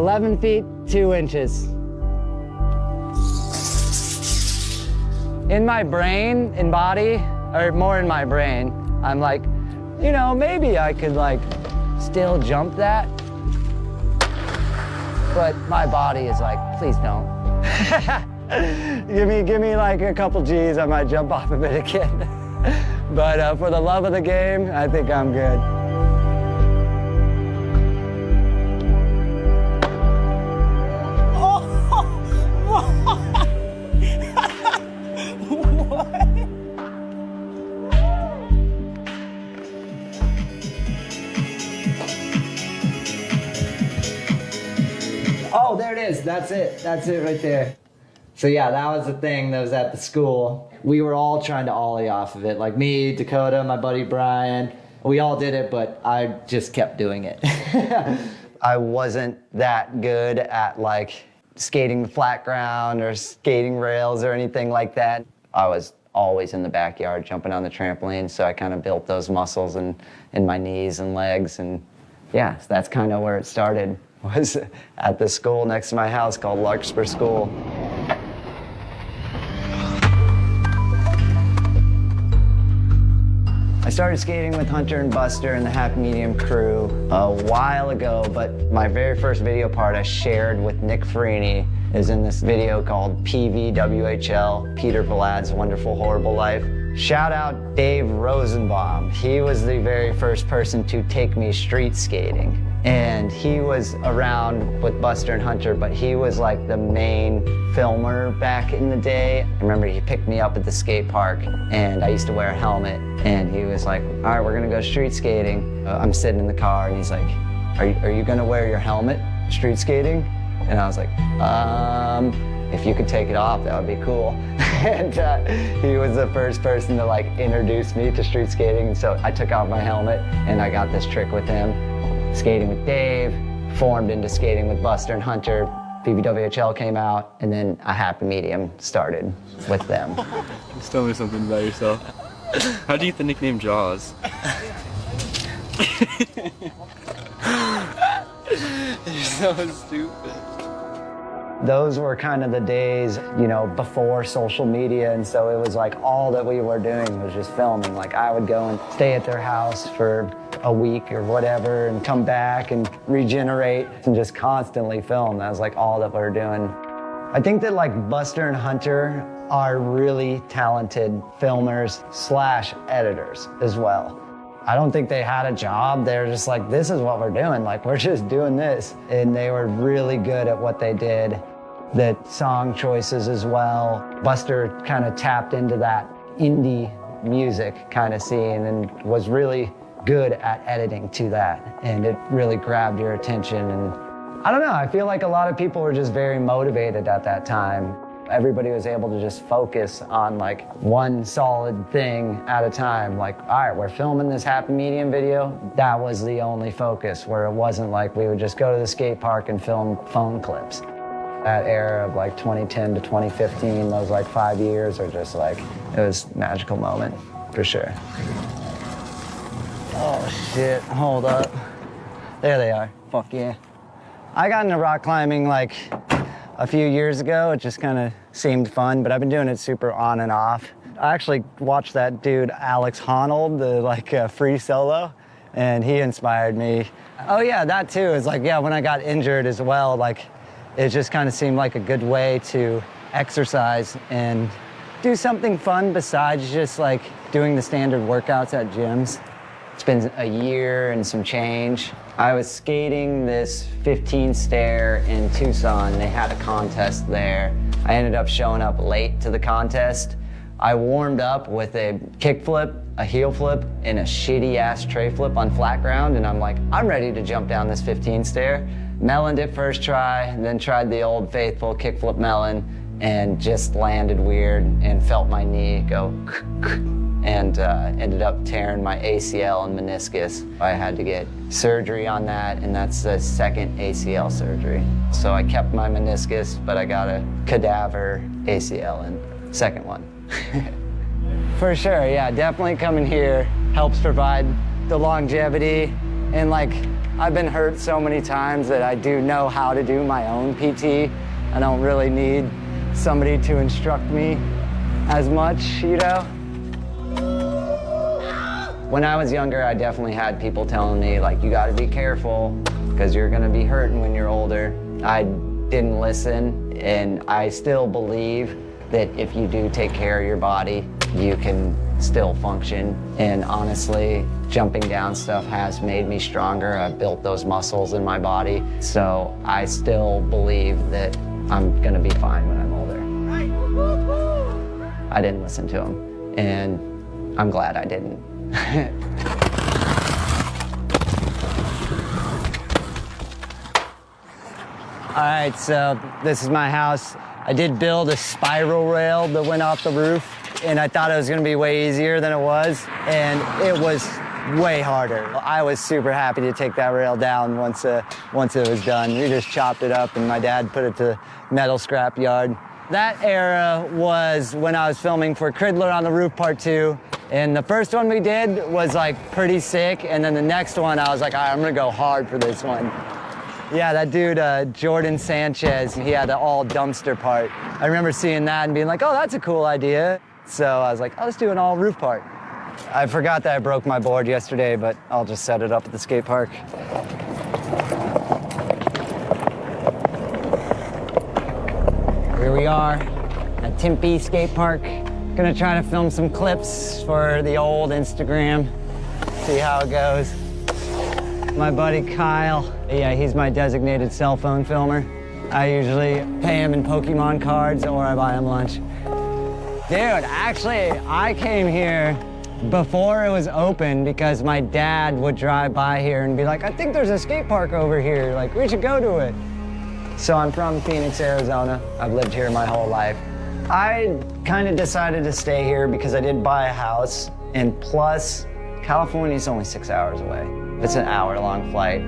11 feet, 2 inches. In my brain, in body, or more in my brain, I'm like, you know, maybe I could like still jump that. But my body is like, please don't. give me like a couple G's, I might jump off of it again. But for the love of the game, I think I'm good. Oh, there it is. That's it. That's it right there. So yeah, that was the thing that was at the school. We were all trying to ollie off of it. Like me, Dakota, my buddy Brian. We all did it, but I just kept doing it. I wasn't that good at like skating the flat ground or skating rails or anything like that. I was always in the backyard jumping on the trampoline, so I kind of built those muscles in my knees and legs, and yeah, so that's kind of where it started. Was at the school next to my house called Larkspur School. I started skating with Hunter and Buster and the Happy Medium crew a while ago, but my very first video part I shared with Nick Farini is in this video called PVWHL, Peter Vlad's Wonderful Horrible Life. Shout out Dave Rosenbaum. He was the very first person to take me street skating. And he was around with Buster and Hunter, but he was like the main filmer back in the day. I remember he picked me up at the skate park and I used to wear a helmet, and he was like, all right, we're gonna go street skating. I'm sitting in the car and he's like, are you gonna wear your helmet street skating? And I was like, if you could take it off, that would be cool. And he was the first person to like introduce me to street skating. And so I took off my helmet and I got this trick with him. Skating with Dave, formed into skating with Buster and Hunter. PVWHL came out, and then a Happy Medium started with them. Just tell me something about yourself. How do you get the nickname Jaws? You're so stupid. Those were kind of the days, you know, before social media, and so it was like all that we were doing was just filming. Like I would go and stay at their house for a week or whatever and come back and regenerate and just constantly film. That was like all that we were doing. I think that like Buster and Hunter are really talented filmers / editors as well. I don't think they had a job. They were just like, this is what we're doing. Like, we're just doing this. And they were really good at what they did. The song choices as well. Buster kind of tapped into that indie music kind of scene and was really good at editing to that. And it really grabbed your attention. And I don't know, I feel like a lot of people were just very motivated at that time. Everybody was able to just focus on like one solid thing at a time. Like, all right, we're filming this Happy Medium video. That was the only focus, where it wasn't like we would just go to the skate park and film phone clips. That era of like 2010 to 2015, those like 5 years are just like, it was a magical moment, for sure. Oh shit, hold up. There they are, fuck yeah. I got into rock climbing like a few years ago. It just kind of seemed fun, but I've been doing it super on and off. I actually watched that dude, Alex Honnold, the free solo, and he inspired me. Oh yeah, that too is like, yeah, when I got injured as well, like it just kind of seemed like a good way to exercise and do something fun besides just like doing the standard workouts at gyms. It's been a year and some change. I was skating this 15 stair in Tucson. They had a contest there. I ended up showing up late to the contest. I warmed up with a kickflip, a heel flip, and a shitty ass tray flip on flat ground, and I'm like, I'm ready to jump down this 15 stair. Meloned it first try, then tried the old faithful kickflip melon, and just landed weird and felt my knee go and ended up tearing my ACL and meniscus. I had to get surgery on that, and that's the second ACL surgery. So I kept my meniscus, but I got a cadaver ACL in second one. For sure, yeah, definitely coming here helps provide the longevity, and like I've been hurt so many times that I do know how to do my own PT. I don't really need somebody to instruct me as much, you know? When I was younger, I definitely had people telling me, like, you gotta be careful because you're gonna be hurting when you're older. I didn't listen, and I still believe that if you do take care of your body, you can still function. And honestly, jumping down stuff has made me stronger. I've built those muscles in my body. So I still believe that I'm gonna be fine when I'm older. I didn't listen to him, and I'm glad I didn't. All right, so this is my house. I did build a spiral rail that went off the roof, and I thought it was gonna be way easier than it was, and it was way harder. I was super happy to take that rail down once it was done. We just chopped it up, and my dad put it to metal scrap yard. That era was when I was filming for Cridler on the Roof Part 2, and the first one we did was like pretty sick, and then the next one I was like, all right, I'm gonna go hard for this one. Yeah, that dude, Jordan Sanchez, he had the all dumpster part. I remember seeing that and being like, oh, that's a cool idea. So I was like, oh, let's do an all roof part. I forgot that I broke my board yesterday, but I'll just set it up at the skate park. Here we are at Tempe Skate Park. Gonna try to film some clips for the old Instagram, see how it goes. My buddy Kyle, yeah, he's my designated cell phone filmer. I usually pay him in Pokemon cards or I buy him lunch. Dude, actually, I came here before it was open because my dad would drive by here and be like, I think there's a skate park over here, like we should go to it. So I'm from Phoenix, Arizona. I've lived here my whole life. I kind of decided to stay here because I did buy a house, and plus, California's only 6 hours away. It's an hour-long flight.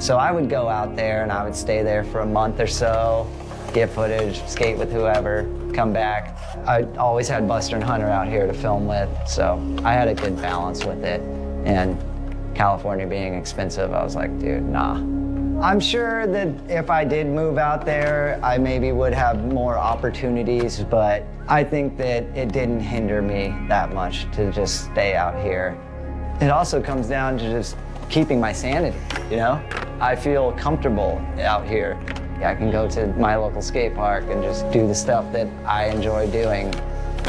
So I would go out there and I would stay there for a month or so, get footage, skate with whoever, come back. I always had Buster and Hunter out here to film with, so I had a good balance with it. And California being expensive, I was like, dude, nah. I'm sure that if I did move out there, I maybe would have more opportunities, but I think that it didn't hinder me that much to just stay out here. It also comes down to just keeping my sanity, you know? I feel comfortable out here. I can go to my local skate park and just do the stuff that I enjoy doing.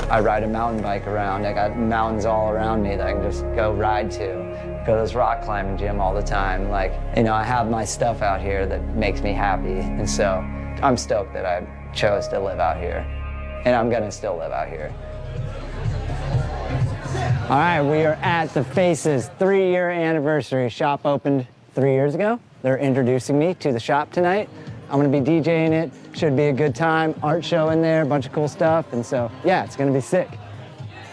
I ride a mountain bike around. I got mountains all around me that I can just go ride to. Go to this rock climbing gym all the time. Like, you know, I have my stuff out here that makes me happy. And so I'm stoked that I chose to live out here. And I'm gonna still live out here. All right, we are at the Faces 3-year anniversary. Shop opened 3 years ago. They're introducing me to the shop tonight. I'm gonna be DJing it. Should be a good time. Art show in there, a bunch of cool stuff. And so, yeah, it's gonna be sick.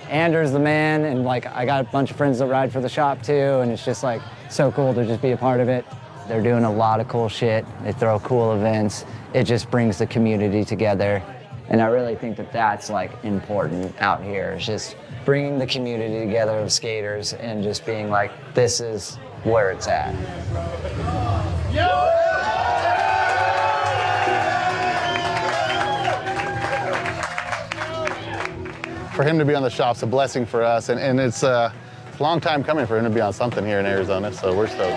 Andrew's the man, and like, I got a bunch of friends that ride for the shop too, and it's just like so cool to just be a part of it. They're doing a lot of cool shit. They throw cool events. It just brings the community together. And I really think that that's like important out here. It's just bringing the community together of skaters and just being like, this is where it's at. For him to be on the shop's a blessing for us, and it's a long time coming for him to be on something here in Arizona, so we're stoked.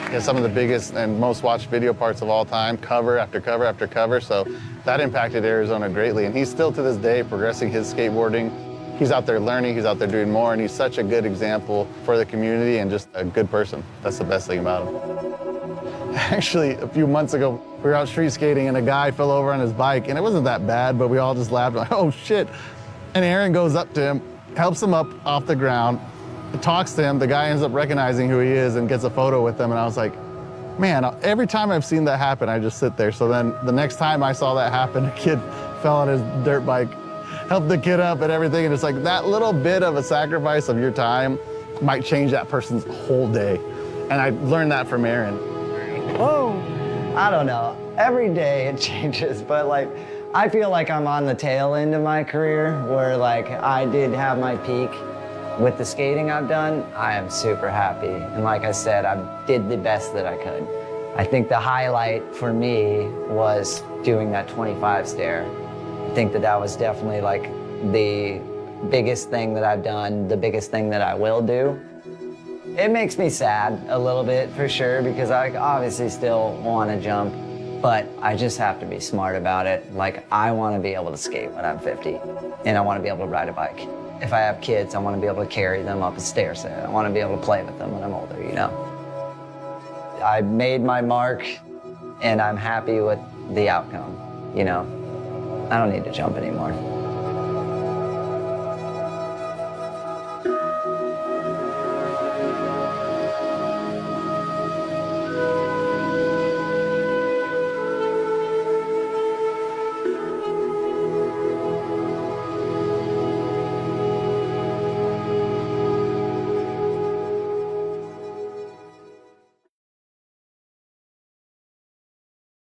He has some of the biggest and most watched video parts of all time, cover after cover after cover, so that impacted Arizona greatly, and he's still to this day progressing his skateboarding. He's out there learning, he's out there doing more, and he's such a good example for the community and just a good person. That's the best thing about him. Actually, a few months ago, we were out street skating and a guy fell over on his bike, and it wasn't that bad, but we all just laughed like, oh shit. And Aaron goes up to him, helps him up off the ground, talks to him. The guy ends up recognizing who he is and gets a photo with him, and I was like, man, every time I've seen that happen, I just sit there. So then the next time I saw that happen, a kid fell on his dirt bike, helped the kid up and everything, and it's like that little bit of a sacrifice of your time might change that person's whole day. And I learned that from Aaron. Whoa, I don't know. Every day it changes, but like, I feel like I'm on the tail end of my career where like I did have my peak With the skating I've done, I am super happy. And like I said, I did the best that I could. I think the highlight for me was doing that 25 stair. I think that was definitely like the biggest thing that I've done, the biggest thing that I will do. It makes me sad a little bit for sure because I obviously still want to jump, but I just have to be smart about it. Like I want to be able to skate when I'm 50 and I want to be able to ride a bike. If I have kids, I want to be able to carry them up a stair set. I want to be able to play with them when I'm older, you know? I made my mark and I'm happy with the outcome, you know? I don't need to jump anymore.